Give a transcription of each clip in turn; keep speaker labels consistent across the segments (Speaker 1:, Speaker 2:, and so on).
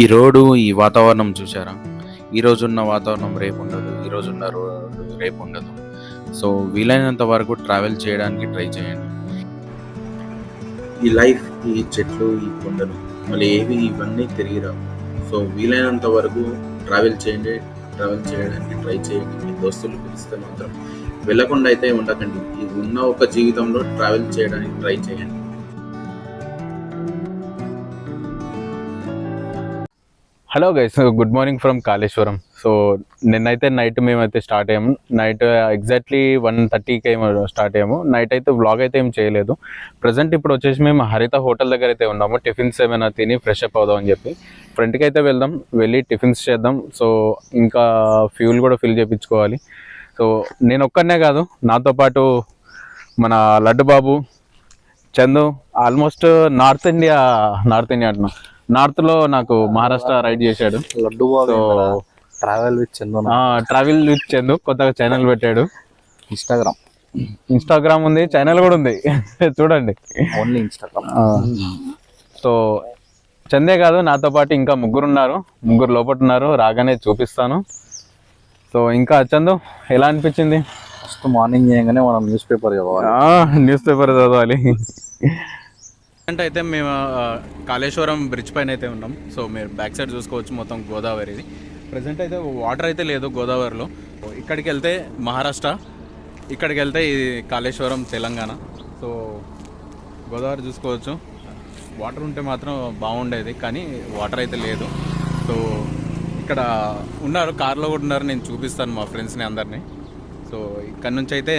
Speaker 1: ఈ రోడ్డు, ఈ వాతావరణం చూసారా? ఈరోజున్న వాతావరణం రేపు ఉండదు. ఈరోజున్న రోడ్డు రేపు ఉండదు. సో వీలైనంత వరకు ట్రావెల్ చేయడానికి ట్రై చేయండి. ఈ లైఫ్, ఈ చెట్లు, ఈ కొండలు మళ్ళీ ఏవి ఇవన్నీ తిరిగి రావు. సో వీలైనంత వరకు ట్రావెల్ చేయండి. ట్రావెల్ చేయడానికి ట్రై చేయండి. మీ దోస్తులు పిలిస్తే మాత్రం వెళ్ళకుండా అయితే ఉండకండి. ఇది ఉన్న ఒక జీవితంలో ట్రావెల్ చేయడానికి ట్రై చేయండి.
Speaker 2: Hello guys, good morning from Kaleshwaram. So నిన్నైతే నైట్ మేమైతే స్టార్ట్ అయ్యాము. నైట్ ఎగ్జాక్ట్లీ 1:30కి ఏమో స్టార్ట్ అయ్యాము. నైట్ అయితే వ్లాగ్ అయితే ఏం చేయలేదు. ప్రజెంట్ ఇప్పుడు వచ్చేసి మేము హరిత హోటల్ దగ్గర అయితే ఉన్నాము. టిఫిన్స్ ఏమైనా తిని ఫ్రెష్ అప్ అవుదాం అని చెప్పి ఫ్రంట్కి అయితే వెళ్దాం, వెళ్ళి టిఫిన్స్ చేద్దాం. సో ఇంకా ఫ్యూల్ కూడా ఫిల్ చేయించుకోవాలి. సో నేను ఒక్కనే కాదు, నాతో పాటు మన లడ్డు బాబు, చందు, ఆల్మోస్ట్ నార్త్ ఇండియా అంటున్నా, నార్త్లో నాకు మహారాష్ట్ర రైడ్ చేశాడు.
Speaker 3: లడ్డు ట్రావెల్ విత్ చందు కొత్తగా ఛానల్ పెట్టాడు. ఇన్స్టాగ్రామ్ ఉంది, ఛానల్ కూడా ఉంది చూడండి. Only Instagram.
Speaker 2: సో చందే కాదు, నాతో పాటు ఇంకా ముగ్గురు లోపల ఉన్నారు. రాగానే చూపిస్తాను. సో ఇంకా చందు, ఎలా అనిపించింది?
Speaker 3: ఫస్ట్ మార్నింగ్ చేయగానే మనం న్యూస్ పేపర్
Speaker 2: చదవాలి. అంటే అయితే మేము కాళేశ్వరం బ్రిడ్జ్ పైన అయితే ఉన్నాం. సో మీరు బ్యాక్ సైడ్ చూసుకోవచ్చు, మొత్తం గోదావరిది. ప్రజెంట్ అయితే వాటర్ అయితే లేదు గోదావరిలో. ఇక్కడికి వెళ్తే మహారాష్ట్ర, ఇక్కడికి వెళ్తే ఇది కాళేశ్వరం తెలంగాణ. సో గోదావరి చూసుకోవచ్చు. వాటర్ ఉంటే మాత్రం బాగుండేది, కానీ వాటర్ అయితే లేదు. సో ఇక్కడ ఉన్నారు, కార్లో కూడా ఉన్నారు. నేను చూపిస్తాను మా ఫ్రెండ్స్ని అందరినీ. సో ఇక్కడ నుంచి అయితే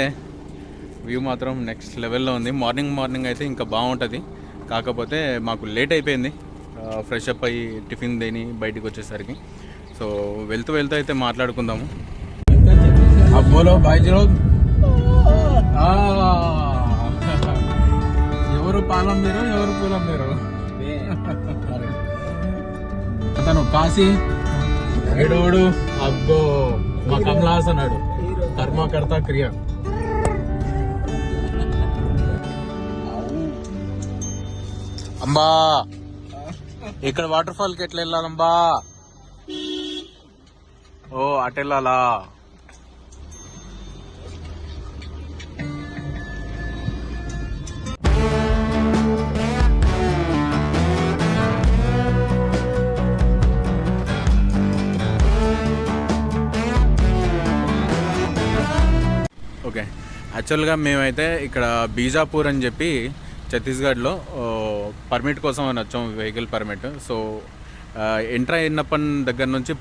Speaker 2: వ్యూ మాత్రం నెక్స్ట్ లెవెల్లో ఉంది. మార్నింగ్ అయితే ఇంకా బాగుంటుంది. కాకపోతే మాకు లేట్ అయిపోయింది ఫ్రెష్ అప్ అయ్యి టిఫిన్ తిని బయటికి వచ్చేసరికి. సో వెళ్తూ అయితే మాట్లాడుకుందాము. అబ్బోలో బాయ్జీలో ఎవరు పాలం మీరు, ఎవరు పూలం మీరు? అతను కాశీ ఏడోడు, అబ్బో మా కమలాస్ అన్నాడు, కర్మకర్త క్రియ. అంబా, ఇక్కడ వాటర్ ఫాల్ కి ఎట్లా వెళ్ళాలంబా? ఓ అటు వెళ్ళాలా? ఓకే, యాక్చువల్గా మేమైతే ఇక్కడ బీజాపూర్ అని చెప్పి ఛత్తీస్గఢ్లో పర్మిట్ కోసం అని వచ్చాం, వెహికల్ పర్మిట్. సో ఎంటర్ అయినప్పటి దగ్గర నుంచి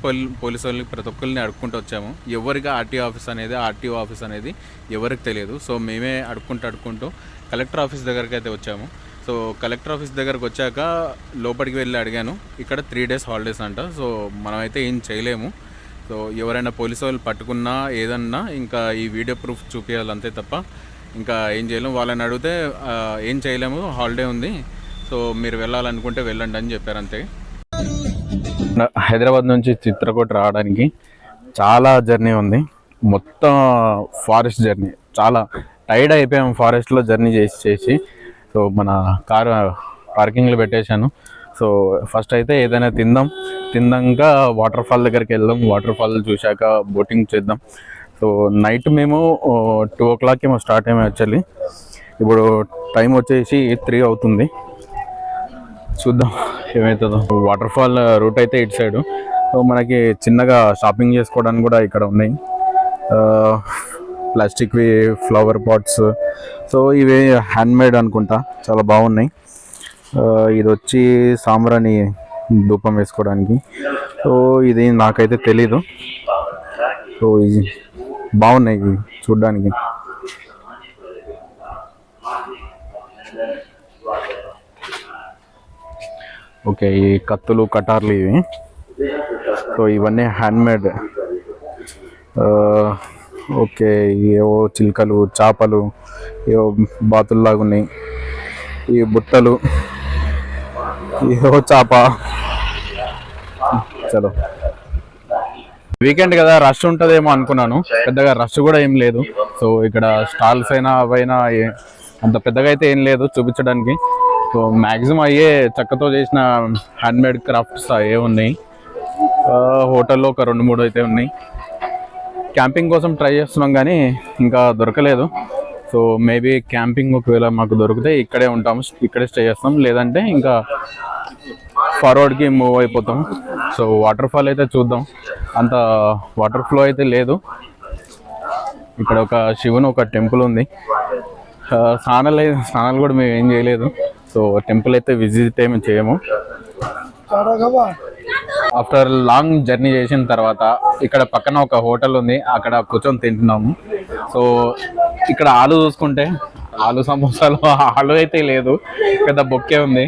Speaker 2: పోలీసు వాళ్ళకి ప్రతి ఒక్కరిని అడుక్కుంటూ వచ్చాము. ఎవరికి ఆర్టీఓ ఆఫీస్ అనేది ఎవరికి తెలియదు. సో మేమే అడుక్కుంటూ కలెక్టర్ ఆఫీస్ దగ్గరికి అయితే వచ్చాము. సో కలెక్టర్ ఆఫీస్ దగ్గరకు వచ్చాక లోపలికి వెళ్ళి అడిగాను. ఇక్కడ 3 days హాలిడేస్ అంట. సో మనమైతే ఏం చేయలేము. సో ఎవరైనా పోలీసు వాళ్ళు పట్టుకున్నా ఏదన్నా ఇంకా ఈ వీడియో ప్రూఫ్ చూపించాలి అంతే తప్ప ఇంకా ఏం చేయలేము. వాళ్ళని అడిగితే ఏం చేయలేము, హాలిడే ఉంది, సో మీరు వెళ్ళాలనుకుంటే వెళ్ళండి అని చెప్పారు అంతే. హైదరాబాద్ నుంచి చిత్రకూట రావడానికి చాలా జర్నీ ఉంది. మొత్తం ఫారెస్ట్ జర్నీ, చాలా టైర్డ్ అయిపోయాము ఫారెస్ట్లో జర్నీ చేసి. సో మన కారు పార్కింగ్లో పెట్టేశాను. సో ఫస్ట్ అయితే ఏదైనా తిందాక వాటర్ ఫాల్ దగ్గరికి వెళ్దాం. వాటర్ ఫాల్ చూశాక బోటింగ్ చేద్దాం. సో నైట్ మేము 2 o'clock ఏమో స్టార్ట్ అయ్యాము. యాక్చువల్లీ ఇప్పుడు టైం వచ్చేసి 3 అవుతుంది. చూద్దాం ఏమవుతుందో. వాటర్ ఫాల్ రూట్ అయితే ఇటు సైడు. సో మనకి చిన్నగా షాపింగ్ చేసుకోవడానికి కూడా ఇక్కడ ఉన్నాయి. ప్లాస్టిక్వి ఫ్లవర్ పాట్స్. సో ఇవి హ్యాండ్మేడ్ అనుకుంటా, చాలా బాగున్నాయి. ఇది వచ్చి సాంబ్రాణి ధూపం వేసుకోవడానికి. సో ఇది నాకైతే తెలీదు. సో ఇది బాగున్నాయి చూడ్డానికి. ఓకే, ఈ కత్తులు, కటార్లు ఇవి. సో ఇవన్నీ హ్యాండ్మేడ్. ఓకే, ఏవో చిలుకలు, చేపలు, ఏవో బాతుల్లాగా ఉన్నాయి. ఈ బుట్టలు, ఏవో చేప. చలో, వీకెండ్ కదా రష్ ఉంటుందేమో అనుకున్నాను. పెద్దగా రష్ కూడా ఏం లేదు. సో ఇక్కడ స్టాల్స్ అయినా అవైనా అంత పెద్దగా అయితే ఏం లేదు చూపించడానికి. సో మ్యాక్సిమం అయ్యే చెక్కతో చేసిన హ్యాండ్మేడ్ క్రాఫ్ట్స్ అయ్యే ఉన్నాయి. హోటల్లో ఒక 2-3 అయితే ఉన్నాయి. క్యాంపింగ్ కోసం ట్రై చేస్తున్నాం కానీ ఇంకా దొరకలేదు. సో మేబీ క్యాంపింగ్ ఒకవేళ మాకు దొరికితే ఇక్కడే ఉంటాము, ఇక్కడే స్టే చేస్తాం. లేదంటే ఇంకా ఫార్వర్డ్కి మూవ్ అయిపోతాం. సో వాటర్ ఫాల్ అయితే చూద్దాం. అంత వాటర్ ఫ్లో అయితే లేదు. ఇక్కడ ఒక శివుని ఒక టెంపుల్ ఉంది. స్నానాలు కూడా మేము ఏం చేయలేదు. సో టెంపుల్ అయితే విజిట్ ఏమి చేయము. ఆఫ్టర్ లాంగ్ జర్నీ చేసిన తర్వాత ఇక్కడ పక్కన ఒక హోటల్ ఉంది, అక్కడ కూర్చొని తింటున్నాము. సో ఇక్కడ ఆలు చూసుకుంటే ఆలు సమోసాలో ఆలు అయితే లేదు, పెద్ద బొక్కే ఉంది.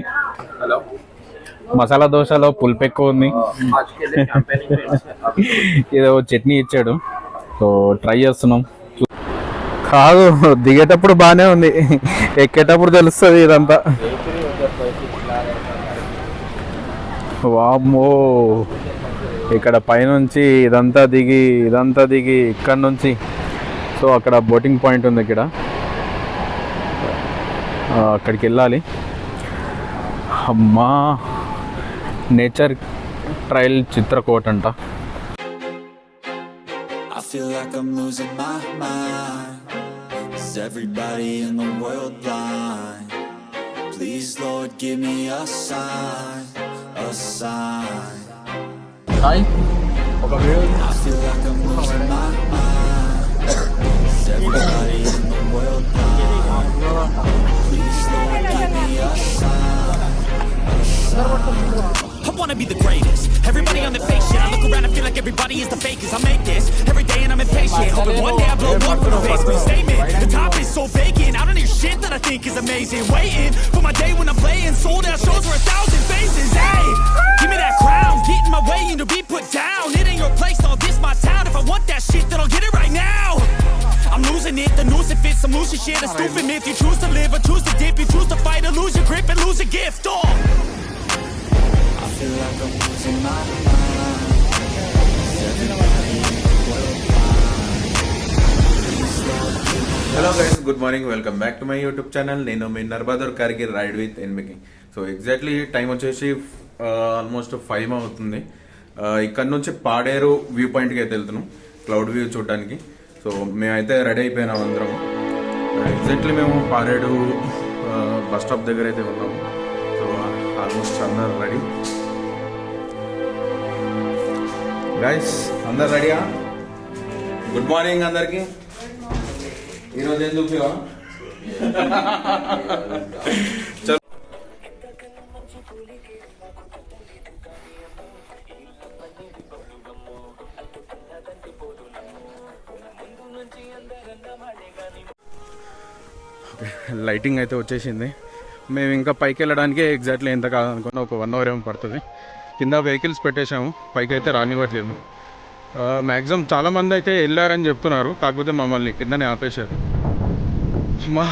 Speaker 2: మసాలా దోశలో పులుపు ఎక్కువ ఉంది. ఏదో చట్నీ ఇచ్చాడు. సో ట్రై చేస్తున్నాం. కాదు, దిగేటప్పుడు బాగానే ఉంది, ఎక్కేటప్పుడు తెలుస్తుంది ఇదంతా. వామ్మో, ఇక్కడ పైనుంచి ఇదంతా దిగి ఇక్కడ నుంచి సో అక్కడ బోటింగ్ పాయింట్ ఉంది. ఇక్కడ అక్కడికి వెళ్ళాలి. అమ్మా, నేచర్ ట్రైల్ చిత్రకోట్ అంట.
Speaker 4: I feel like I'm losing my mind. Is everybody in the world blind? Please, Lord, give me a sign, a sign.
Speaker 2: Hi.
Speaker 4: I feel like I'm losing my mind. Is everybody in the world blind? Please, Lord, give me a sign, a sign. I wanna be the greatest. Everybody on the fake shit. I look around and feel like everybody is the fakest. I make this every day and I'm impatient. Hoping one day I blow up from the basement. Statement, the top is so vacant. I don't hear shit that I think is amazing. Waiting for my day when I'm playing sold out shows for 1,000 faces. Hey, give me that crown, get in my way and to be put down. It ain't your place, all this my town. If I want that shit, then I'll get it right now. I'm losing it, the noose it fits. I'm losing shit, a stupid myth. You choose to live or choose to dip. You choose to fight or lose your grip and lose a gift. Oh, I feel like I'm losing my mind. Everybody in the world blind. Please, Lord, give me
Speaker 2: hello guys, good morning, welcome back to my YouTube channel. నేను మీ నర్బాదర్ కార్కి ride with ఎన్బికి. So exactly time వచ్చేసి almost 5 అవుతుంది. ఇక్కడ నుంచి Paderu view పాయింట్కి అయితే వెళ్తున్నాం, క్లౌడ్ వ్యూ చూడడానికి. సో మేమైతే రెడీ అయిపోయినాం అందరం. ఎగ్జాక్ట్లీ మేము పాడేరు బస్ స్టాప్ దగ్గర అయితే ఉన్నాము. సో ఆల్మోస్ట్ అందరు రెడీ. గైస్ అందరు రెడీయా? గుడ్ మార్నింగ్ అందరికి. ఈరోజు ఏం చూపివా? లైటింగ్ అయితే వచ్చేసింది. మేము ఇంకా పైకి వెళ్ళడానికి ఎగ్జాక్ట్లీ ఎంత కాదనుకున్నా ఒక 1 అవర్ ఏమో పడుతుంది. కింద వెహికల్స్ పెట్టేశాము, పైకి అయితే రానివ్వట్లేదు. మ్యాక్సిమం చాలామంది అయితే వెళ్ళారని చెప్తున్నారు, కాకపోతే మమ్మల్ని కిందనే ఆపేశారు. మా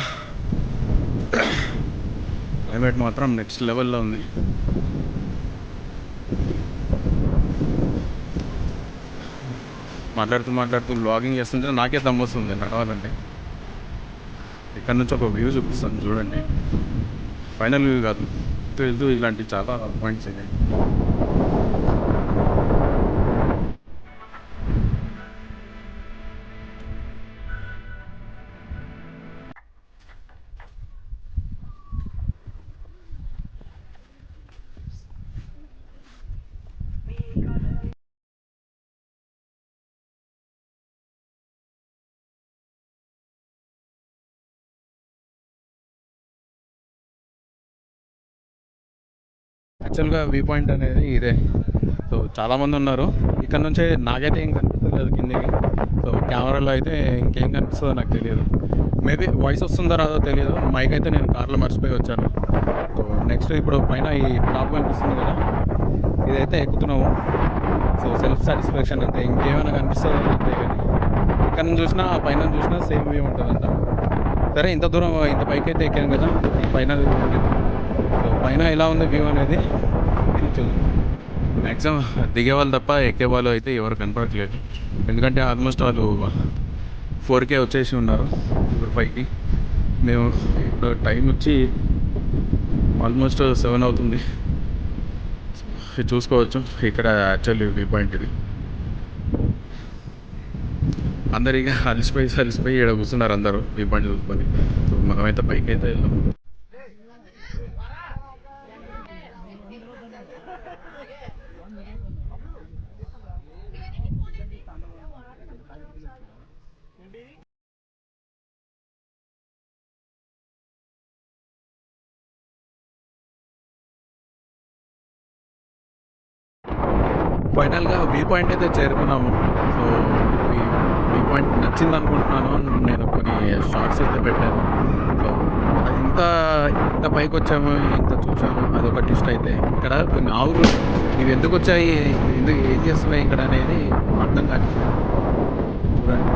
Speaker 2: క్లైమేట్ మాత్రం నెక్స్ట్ లెవెల్లో ఉంది. మాట్లాడుతూ వ్లాగింగ్ చేస్తుంటే నాకే దమ్మొస్తుంది నడవాలంటే. ఇక్కడ నుంచి ఒక వ్యూ చూపిస్తాను చూడండి. ఫైనల్ వ్యూ కాదు, వెళ్తూ ఇలాంటి చాలా పాయింట్స్ ఉన్నాయి. యాక్చువల్గా వ్యూ పాయింట్ అనేది ఇదే. సో చాలామంది ఉన్నారు ఇక్కడ నుంచే. నాకైతే ఏం కనిపిస్తలేదు కిందకి. సో కెమెరాలో అయితే ఇంకేం కనిపిస్తుందో నాకు తెలియదు. మేబీ వాయిస్ వస్తుందో రాదో తెలియదు. మైక్ అయితే నేను కార్లో మర్చిపోయి వచ్చాను. సో నెక్స్ట్ ఇప్పుడు పైన ఈ టాప్ కనిపిస్తుంది కదా, ఇదైతే ఎక్కుతున్నాము. సో సెల్ఫ్ సాటిస్ఫాక్షన్ అంతే, ఇంకేమైనా కనిపిస్తుందో అంతే. కానీ ఇక్కడ నుంచి చూసినా పైన చూసినా సేమ్ వ్యూ ఉంటుందంట. సరే, ఇంత దూరం ఇంత పైకి అయితే ఎక్కాను కదా, ఈ పైన సో పైన ఎలా ఉంది వ్యూ అనేది మ్యాక్సిమం దిగే వాళ్ళు తప్ప ఎక్కే వాళ్ళు అయితే ఎవరు కనపడట్లేదు. ఎందుకంటే ఆల్మోస్ట్ వాళ్ళు 4K వచ్చేసి ఉన్నారు ఇప్పుడు పైకి. మేము ఇప్పుడు టైం వచ్చి ఆల్మోస్ట్ 7 అవుతుంది. ఇది చూసుకోవచ్చు, ఇక్కడ యాక్చువల్లీ వ్యూ పాయింట్ ఇది. అందరు ఇక అలసిపోయి ఇక్కడ కూర్చున్నారు అందరూ వ్యూ పాయింట్ చూసుకొని. సో మనమైతే పైకి అయితే వెళ్దాం. ఫైనల్గా వ్యూ పాయింట్ అయితే చేరుకున్నాము. సో ఈ వ్యూ పాయింట్ నచ్చింది అనుకుంటున్నాను. నేను కొన్ని షార్ట్స్ అయితే పెట్టాను. సో అది ఇంత పైకి వచ్చాము, ఇంత చూసాము, అదొక ట్విస్ట్. అయితే ఇక్కడ కొన్ని ఆవులు ఇవి ఎందుకు వచ్చాయి, ఎందుకు ఏం చేస్తున్నాయి ఇక్కడ అనేది అర్థం కాదు. చూడండి,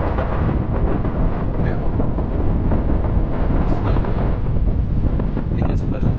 Speaker 2: ఏం చేస్తున్నారు?